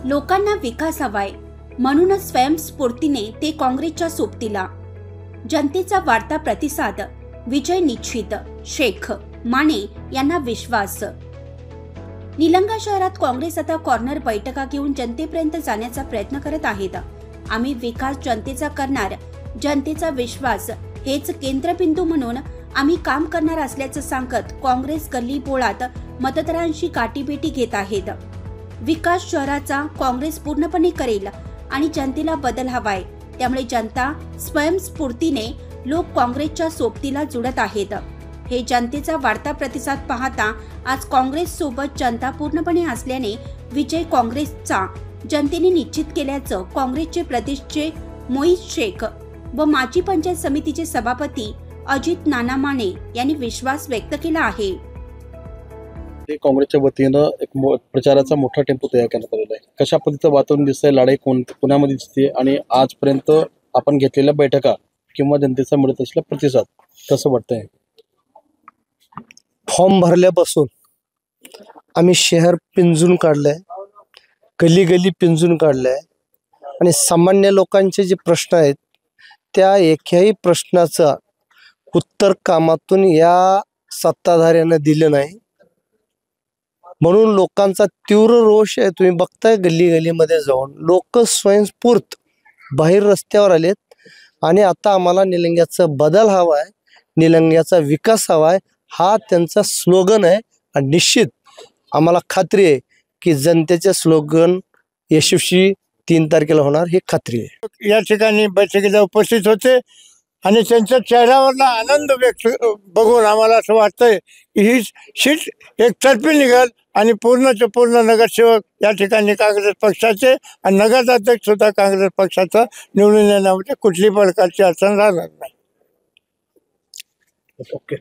लोकांना विकास हवाय म्हणूनच स्वयंस्फूर्तीने ते काँग्रेसच्या सोबतीला। जनतेचा वाढता प्रतिसाद, विजय निश्चित, शेख माने यांना विश्वास। निलंगा शहरात काँग्रेस आता कॉर्नर बैठका घेऊन जनतेपर्यंत जाण्याचा प्रयत्न करत आहेत। आम्ही विकास जनतेचा करणार, जनतेचा विश्वास हेच केंद्रबिंदू म्हणून आम्ही काम करणार असल्याचं सांगत काँग्रेस गल्ली बोळात मतदारांशी गाठीभेटी घेत आहेत। विकास शहराचा काँग्रेस पूर्णपणे करेल आणि जनतेला बदल हवाय, त्यामुळे जनता स्वयंस्फूर्तीने लोक काँग्रेसच्या सोबतीला जुळत आहेत। हे जनतेचा वाढता प्रतिसाद पाहता आज काँग्रेस सोबत जनता पूर्णपणे असल्याने विजय काँग्रेसचा जनतेने निश्चित केल्याचं काँग्रेसचे प्रदेशचे मोहित शेख व माजी पंचायत समितीचे सभापती अजित नाना माने यांनी विश्वास व्यक्त केला आहे। काँग्रेसच्या वतीनं एक प्रचाराचा मोठा टेम्पो तयार करण्यात आलेला आहे। कशा पद्धतीचं वातावरण दिसतंय, लढाई कोणामध्ये दिसते आणि आजपर्यंत आपण घेतलेल्या बैठका किंवा जनतेचा मिळत असलेला प्रतिसाद कसं वाटतंय? फॉर्म भरल्यापासून आम्ही शहर पिंजून काढलंय, गली गली पिंजून काढलंय आणि सामान्य लोकांचे जे प्रश्न आहेत त्या एकही प्रश्नाचं उत्तर कामातून या सत्ताधाऱ्यांना दिलं नाही, म्हणून लोकांचा तीव्र रोष आहे। तुम्ही बघताय गल्ली गलीमध्ये जाऊन लोक स्वयंस्फूर्त बाहेर रस्त्यावर आलेत आणि आता आम्हाला निलंग्याचा बदल हवाय, निलंग्याचा विकास हवाय, हा त्यांचा स्लोगन आहे। आणि निश्चित आम्हाला खात्री आहे की जनतेचे स्लोगन यशस्वी 3 तारखेला होणार, ही खात्री आहे। या ठिकाणी बैठकीला उपस्थित होते आणि त्यांच्या चेहऱ्यावरला आनंद व्यक्त बघून आम्हाला असं वाटतंय की ही सीट एकतर्फी निघाल आणि पूर्णचे पूर्ण नगरसेवक या ठिकाणी काँग्रेस पक्षाचे आणि नगराध्यक्ष सुद्धा काँग्रेस पक्षाचा निवडून येण्यामध्ये कुठली प्रकारची अडचण राहणार नाही। ओके।